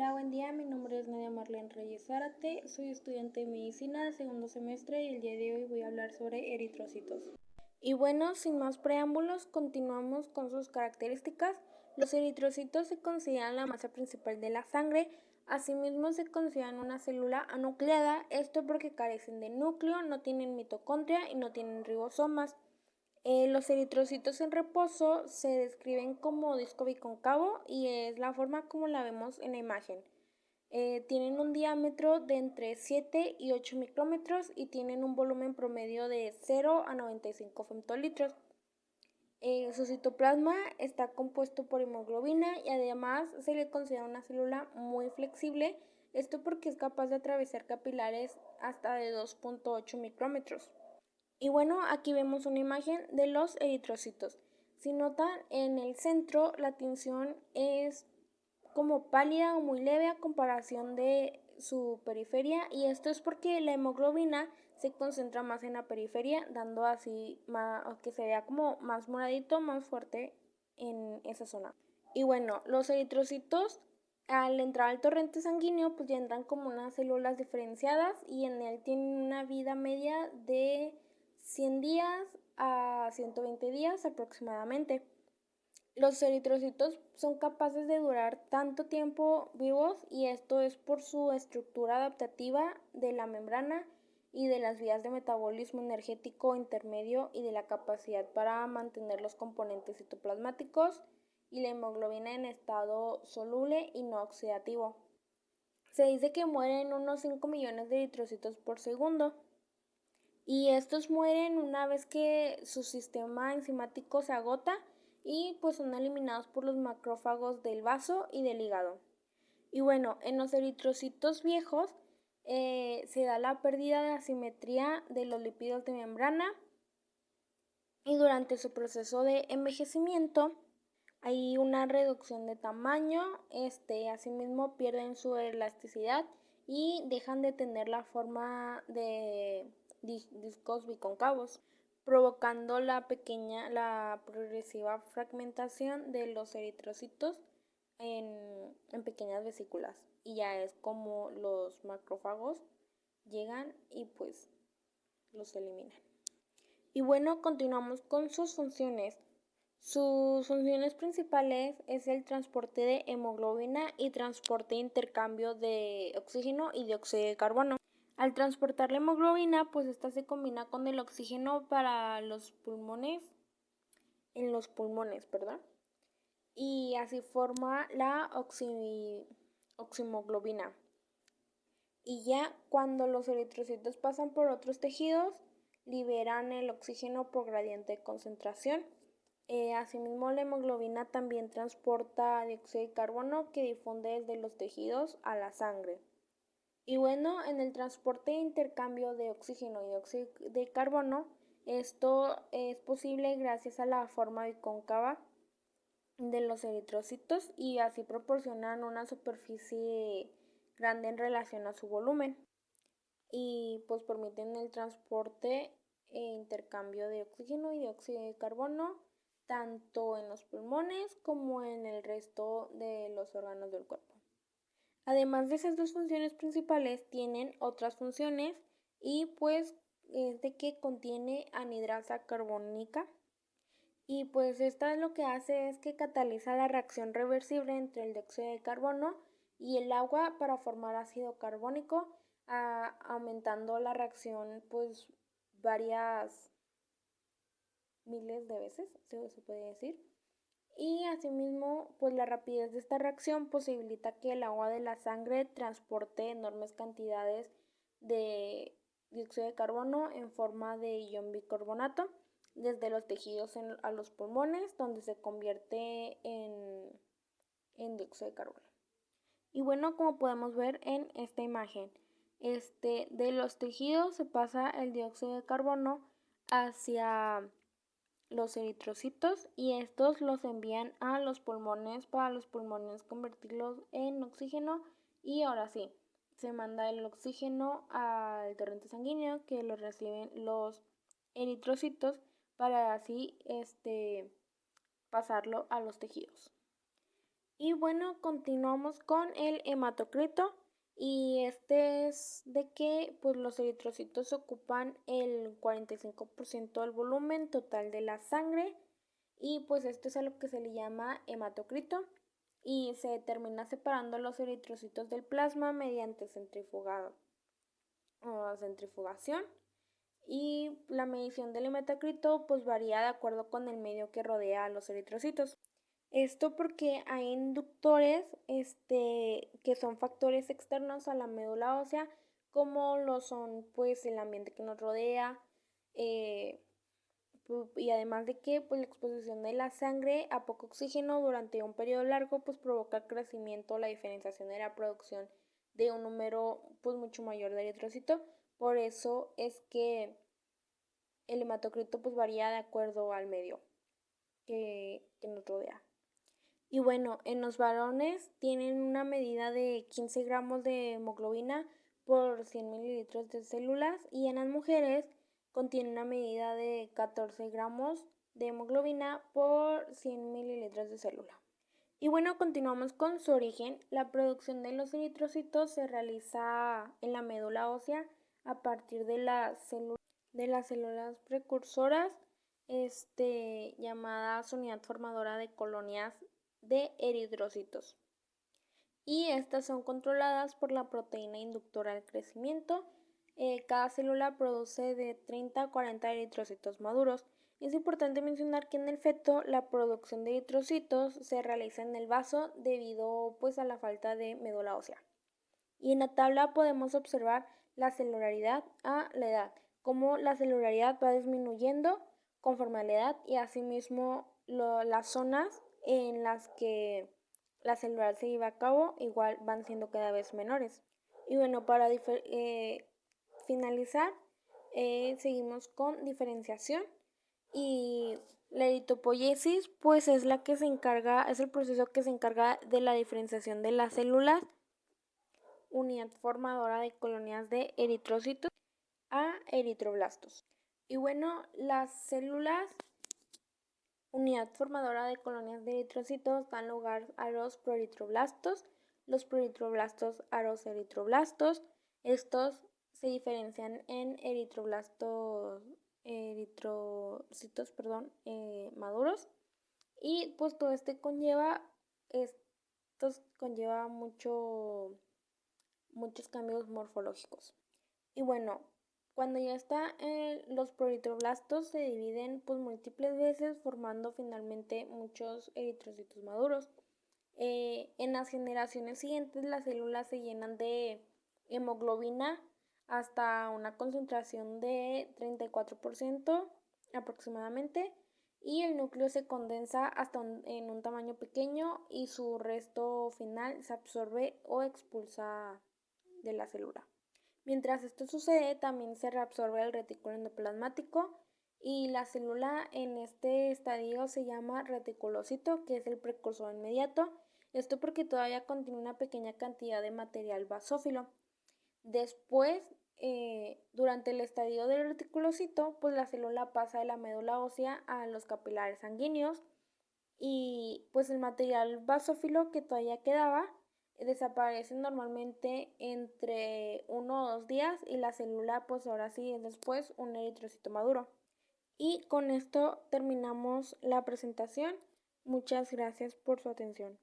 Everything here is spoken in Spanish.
Hola, buen día. Mi nombre es Nadia Marlene Reyes Zárate. Soy estudiante de medicina de segundo semestre y el día de hoy voy a hablar sobre eritrocitos. Y bueno, sin más preámbulos, continuamos con sus características. Los eritrocitos se consideran la masa principal de la sangre. Asimismo, se consideran una célula anucleada, esto porque carecen de núcleo, no tienen mitocondria y no tienen ribosomas. Los eritrocitos en reposo se describen como disco bicóncavo y es la forma como la vemos en la imagen. Tienen un diámetro de entre 7 y 8 micrómetros y tienen un volumen promedio de 0 a 95 femtolitros. Su citoplasma está compuesto por hemoglobina y además se le considera una célula muy flexible, esto porque es capaz de atravesar capilares hasta de 2.8 micrómetros. Y bueno, aquí vemos una imagen de los eritrocitos. Si notan, en el centro la tinción es como pálida o muy leve a comparación de su periferia, y esto es porque la hemoglobina se concentra más en la periferia, dando así que se vea como más moradito, más fuerte en esa zona. Y bueno, los eritrocitos al entrar al torrente sanguíneo pues ya entran como unas células diferenciadas y en él tienen una vida media de 100 días a 120 días aproximadamente. Los eritrocitos son capaces de durar tanto tiempo vivos y esto es por su estructura adaptativa de la membrana y de las vías de metabolismo energético intermedio y de la capacidad para mantener los componentes citoplasmáticos y la hemoglobina en estado soluble y no oxidativo. Se dice que mueren unos 5 millones de eritrocitos por segundo y estos mueren una vez que su sistema enzimático se agota y pues son eliminados por los macrófagos del vaso y del hígado. Y bueno, en los eritrocitos viejos se da la pérdida de asimetría de los lípidos de membrana y durante su proceso de envejecimiento hay una reducción de tamaño, asimismo pierden su elasticidad y dejan de tener la forma de discos bicóncavos, provocando la progresiva fragmentación de los eritrocitos en pequeñas vesículas. Y ya es como los macrófagos llegan y pues los eliminan. Y bueno, continuamos con sus funciones. Sus funciones principales es el transporte de hemoglobina y transporte e intercambio de oxígeno y dióxido de carbono. Al transportar la hemoglobina, pues esta se combina con el oxígeno para los pulmones, en los pulmones, perdón, y así forma la oximoglobina. Y ya cuando los eritrocitos pasan por otros tejidos, liberan el oxígeno por gradiente de concentración. Asimismo, la hemoglobina también transporta dióxido de carbono que difunde desde los tejidos a la sangre. Y bueno, en el transporte e intercambio de oxígeno y dióxido de carbono, esto es posible gracias a la forma bicóncava de los eritrocitos y así proporcionan una superficie grande en relación a su volumen y pues permiten el transporte e intercambio de oxígeno y dióxido de carbono tanto en los pulmones como en el resto de los órganos del cuerpo. Además de esas dos funciones principales, tienen otras funciones y pues es de que contiene anhidrasa carbónica y pues esta lo que hace es que cataliza la reacción reversible entre el dióxido de carbono y el agua para formar ácido carbónico, aumentando la reacción pues varias miles de veces, se puede decir. Y asimismo, pues la rapidez de esta reacción posibilita que el agua de la sangre transporte enormes cantidades de dióxido de carbono en forma de ion bicarbonato desde los tejidos a los pulmones, donde se convierte en dióxido de carbono. Y bueno, como podemos ver en esta imagen, de los tejidos se pasa el dióxido de carbono hacia los eritrocitos y estos los envían a los pulmones para los pulmones convertirlos en oxígeno y ahora sí, se manda el oxígeno al torrente sanguíneo que lo reciben los eritrocitos para así pasarlo a los tejidos. Y bueno, continuamos con el hematocrito. Y este es de que pues los eritrocitos ocupan el 45% del volumen total de la sangre y pues esto es a lo que se le llama hematocrito y se determina separando los eritrocitos del plasma mediante centrifugado o centrifugación y la medición del hematocrito pues varía de acuerdo con el medio que rodea a los eritrocitos. Esto porque hay inductores que son factores externos a la médula ósea, como lo son pues el ambiente que nos rodea, y además de que pues, la exposición de la sangre a poco oxígeno durante un periodo largo pues provoca el crecimiento, la diferenciación y la producción de un número pues mucho mayor de eritrocitos. Por eso es que el hematocrito pues varía de acuerdo al medio que nos rodea. Y bueno, en los varones tienen una medida de 15 gramos de hemoglobina por 100 mililitros de células y en las mujeres contiene una medida de 14 gramos de hemoglobina por 100 mililitros de célula. Y bueno, continuamos con su origen. La producción de los eritrocitos se realiza en la médula ósea a partir de las células precursoras llamadas unidad formadora de colonias de eritrocitos. Y estas son controladas por la proteína inductora al crecimiento. Cada célula produce de 30 a 40 eritrocitos maduros. Es importante mencionar que en el feto la producción de eritrocitos se realiza en el vaso debido pues a la falta de médula ósea. Y en la tabla podemos observar la celularidad a la edad, cómo la celularidad va disminuyendo conforme a la edad y asimismo las zonas en las que la celular se lleva a cabo igual van siendo cada vez menores. Y bueno, para finalizar, seguimos con diferenciación y la eritropoyesis pues es el proceso que se encarga de la diferenciación de las células unidad formadora de colonias de eritrocitos a eritroblastos. Y bueno, las células unidad formadora de colonias de eritrocitos dan lugar a los proeritroblastos, los proeritroblastos a los eritroblastos. Estos se diferencian en eritrocitos maduros y pues todo conlleva muchos cambios morfológicos. Y bueno, cuando ya está los proeritroblastos se dividen pues múltiples veces formando finalmente muchos eritrocitos maduros. En las generaciones siguientes las células se llenan de hemoglobina hasta una concentración de 34% aproximadamente y el núcleo se condensa hasta en un tamaño pequeño y su resto final se absorbe o expulsa de la célula. Mientras esto sucede, también se reabsorbe el retículo endoplasmático y la célula en este estadio se llama reticulocito, que es el precursor inmediato. Esto porque todavía contiene una pequeña cantidad de material basófilo. Después, durante el estadio del reticulocito, pues la célula pasa de la médula ósea a los capilares sanguíneos y pues el material basófilo que todavía quedaba desaparece normalmente entre 1 o 2 días y la célula pues ahora sí es después un eritrocito maduro. Y con esto terminamos la presentación. Muchas gracias por su atención.